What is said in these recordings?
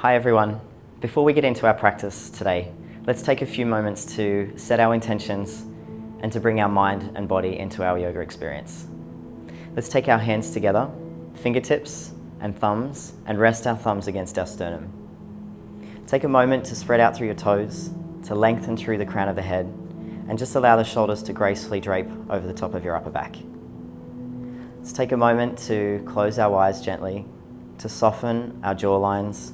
Hi everyone. Before we get into our practice today, let's take a few moments to set our intentions and to bring our mind and body into our yoga experience. Let's take our hands together, fingertips and thumbs, and rest our thumbs against our sternum. Take a moment to spread out through your toes, to lengthen through the crown of the head, and just allow the shoulders to gracefully drape over the top of your upper back. Let's take a moment to close our eyes gently, to soften our jawlines,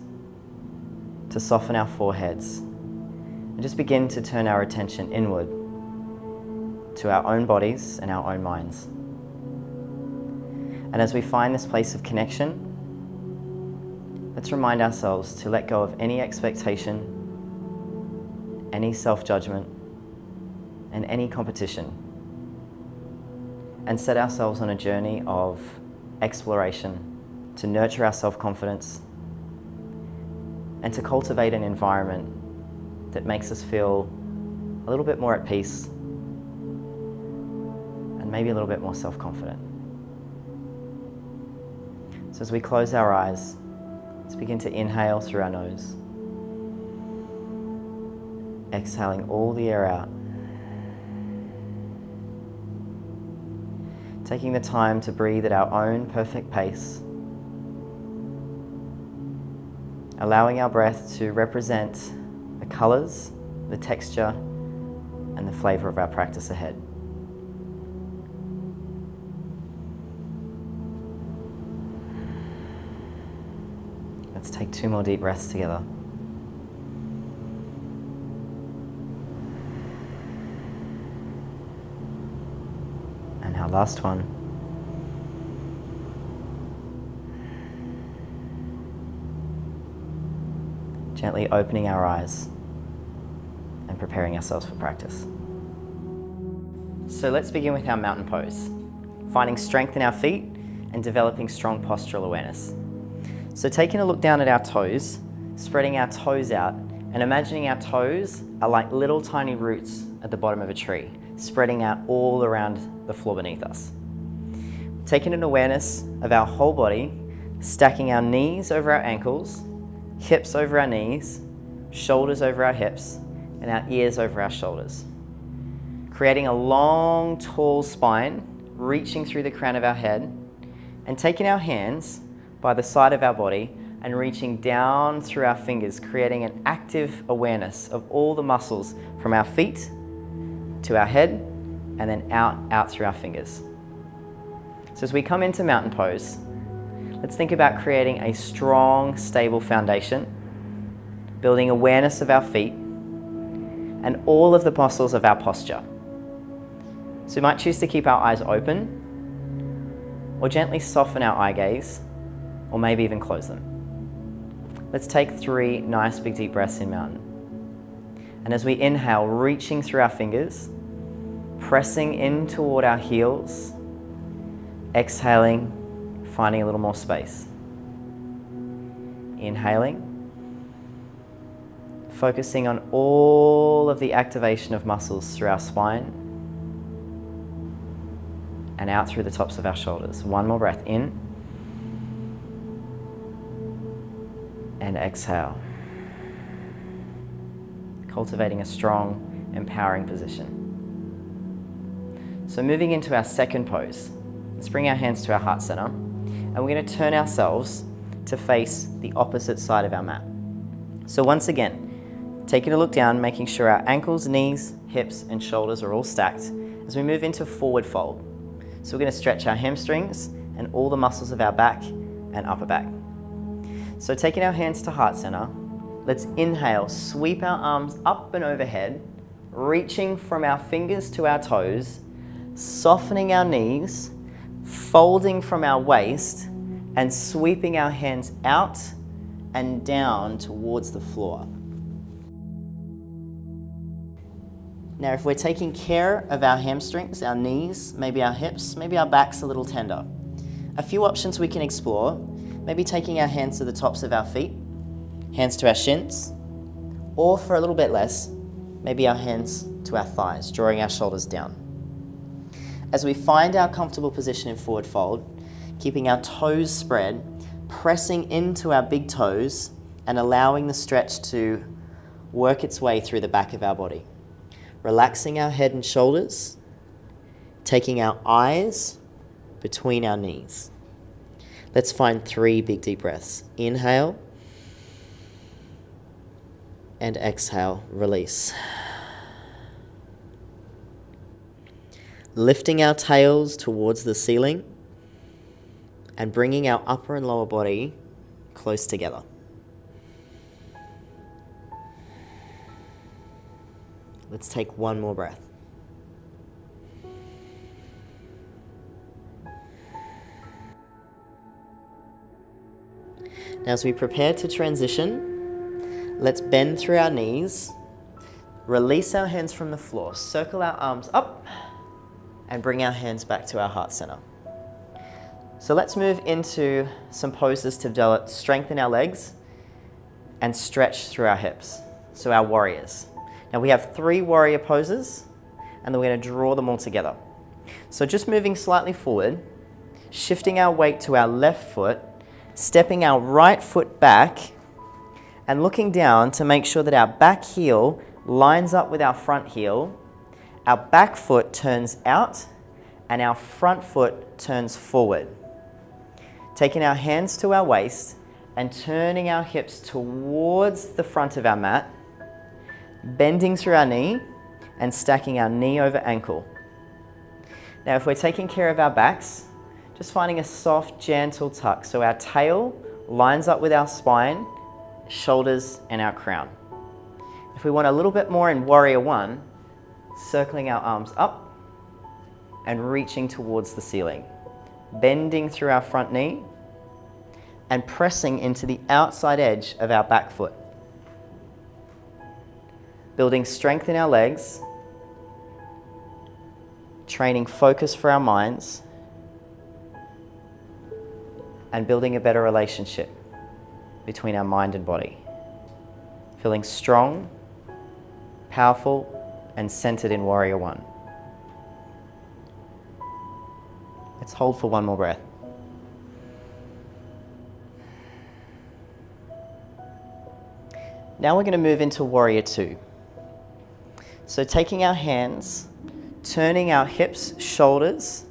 to soften our foreheads, and just begin to turn our attention inward to our own bodies and our own minds. And as we find this place of connection, let's remind ourselves to let go of any expectation, any self-judgment, and any competition, and set ourselves on a journey of exploration to nurture our self-confidence and to cultivate an environment that makes us feel a little bit more at peace and maybe a little bit more self-confident. So as we close our eyes, let's begin to inhale through our nose, exhaling all the air out, taking the time to breathe at our own perfect pace, allowing our breath to represent the colours, the texture, and the flavour of our practice ahead. Let's take 2 more deep breaths together. And our last one. Gently opening our eyes and preparing ourselves for practice. So let's begin with our mountain pose, finding strength in our feet and developing strong postural awareness. So taking a look down at our toes, spreading our toes out, and imagining our toes are like little tiny roots at the bottom of a tree, spreading out all around the floor beneath us. Taking an awareness of our whole body, stacking our knees over our ankles, hips over our knees, shoulders over our hips, and our ears over our shoulders. Creating a long, tall spine, reaching through the crown of our head, and taking our hands by the side of our body and reaching down through our fingers, creating an active awareness of all the muscles from our feet to our head, and then out through our fingers. So as we come into mountain pose, let's think about creating a strong, stable foundation, building awareness of our feet, and all of the muscles of our posture. So we might choose to keep our eyes open, or gently soften our eye gaze, or maybe even close them. Let's take 3 nice big deep breaths in mountain. And as we inhale, reaching through our fingers, pressing in toward our heels, exhaling, finding a little more space. Inhaling, focusing on all of the activation of muscles through our spine and out through the tops of our shoulders. 1 more breath in and exhale. Cultivating a strong, empowering position. So moving into our second pose, let's bring our hands to our heart center, and we're going to turn ourselves to face the opposite side of our mat. So once again, taking a look down, making sure our ankles, knees, hips, and shoulders are all stacked as we move into forward fold. So we're going to stretch our hamstrings and all the muscles of our back and upper back. So taking our hands to heart center, let's inhale, sweep our arms up and overhead, reaching from our fingers to our toes, softening our knees, folding from our waist, and sweeping our hands out and down towards the floor. Now, if we're taking care of our hamstrings, our knees, maybe our hips, maybe our back's a little tender, a few options we can explore, maybe taking our hands to the tops of our feet, hands to our shins, or for a little bit less, maybe our hands to our thighs, drawing our shoulders down. As we find our comfortable position in forward fold, keeping our toes spread, pressing into our big toes and allowing the stretch to work its way through the back of our body. Relaxing our head and shoulders, taking our eyes between our knees. Let's find 3 big deep breaths. Inhale and exhale, release. Lifting our tails towards the ceiling and bringing our upper and lower body close together. Let's take one more breath. Now, as we prepare to transition, let's bend through our knees, release our hands from the floor, circle our arms up, and bring our hands back to our heart center. So let's move into some poses to strengthen our legs and stretch through our hips. So our warriors. Now we have 3 warrior poses, and then we're going to draw them all together. So just moving slightly forward, shifting our weight to our left foot, stepping our right foot back, and looking down to make sure that our back heel lines up with our front heel. Our back foot turns out and our front foot turns forward. Taking our hands to our waist and turning our hips towards the front of our mat, bending through our knee and stacking our knee over ankle. Now, if we're taking care of our backs, just finding a soft, gentle tuck so our tail lines up with our spine, shoulders, and our crown. If we want a little bit more in Warrior 1, circling our arms up and reaching towards the ceiling, bending through our front knee and pressing into the outside edge of our back foot. Building strength in our legs, training focus for our minds, and building a better relationship between our mind and body. Feeling strong, powerful, and centered in Warrior 1. Let's hold for one more breath. Now we're going to move into Warrior 2. So taking our hands, turning our hips, shoulders,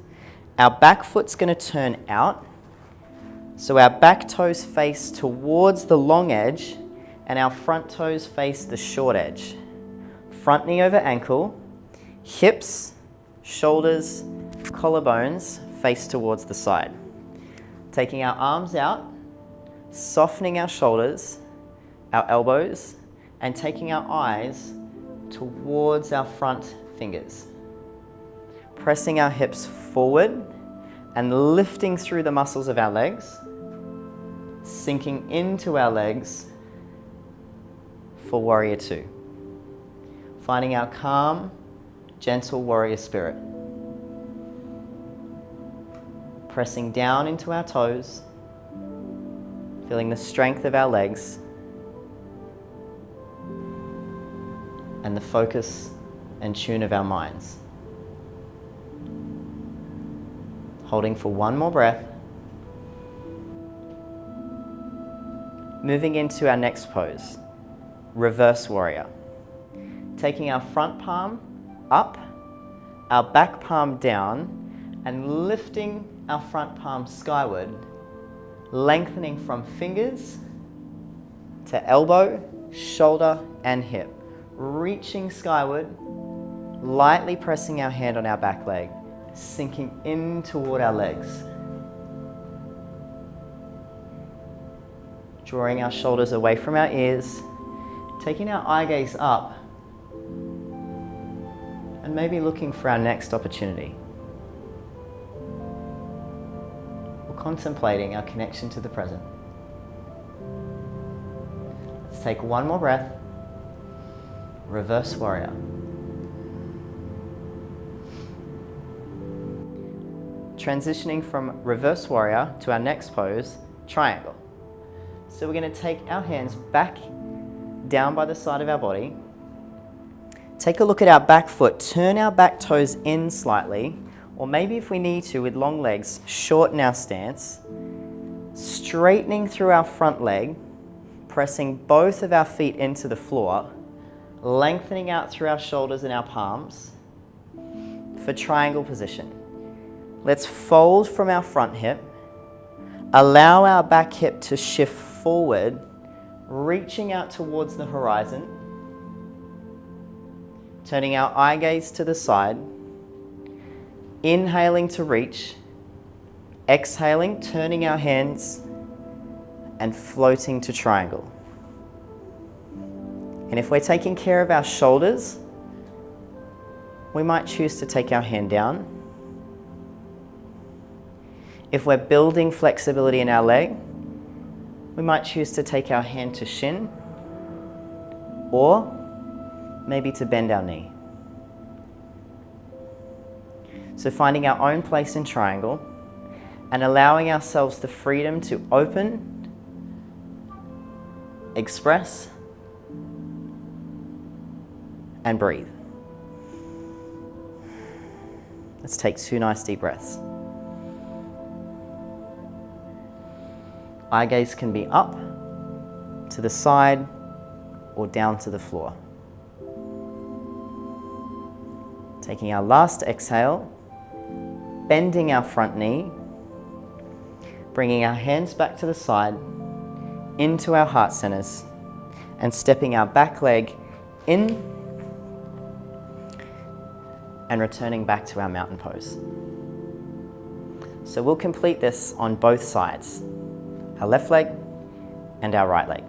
our back foot's going to turn out. So our back toes face towards the long edge and our front toes face the short edge. Front knee over ankle, hips, shoulders, collarbones face towards the side. Taking our arms out, softening our shoulders, our elbows, and taking our eyes towards our front fingers. Pressing our hips forward and lifting through the muscles of our legs, sinking into our legs for Warrior 2. Finding our calm, gentle warrior spirit. Pressing down into our toes, feeling the strength of our legs and the focus and tune of our minds. Holding for one more breath. Moving into our next pose, Reverse Warrior. Taking our front palm up, our back palm down, and lifting our front palm skyward, lengthening from fingers to elbow, shoulder, and hip. Reaching skyward, lightly pressing our hand on our back leg, sinking in toward our legs. Drawing our shoulders away from our ears, taking our eye gaze up, and maybe looking for our next opportunity. Or contemplating our connection to the present. Let's take one more breath. Reverse Warrior. Transitioning from Reverse Warrior to our next pose, Triangle. So we're going to take our hands back down by the side of our body. Take a look at our back foot. Turn our back toes in slightly, or maybe if we need to with long legs, shorten our stance. Straightening through our front leg, pressing both of our feet into the floor, lengthening out through our shoulders and our palms for triangle position. Let's fold from our front hip, allow our back hip to shift forward, reaching out towards the horizon, turning our eye gaze to the side, inhaling to reach, exhaling, turning our hands and floating to triangle. And if we're taking care of our shoulders, we might choose to take our hand down. If we're building flexibility in our leg, we might choose to take our hand to shin or maybe to bend our knee. So finding our own place in triangle and allowing ourselves the freedom to open, express, and breathe. Let's take 2 nice deep breaths. Eye gaze can be up, to the side, or down to the floor. Taking our last exhale, bending our front knee, bringing our hands back to the side, into our heart centers, and stepping our back leg in and returning back to our mountain pose. So we'll complete this on both sides, our left leg and our right leg.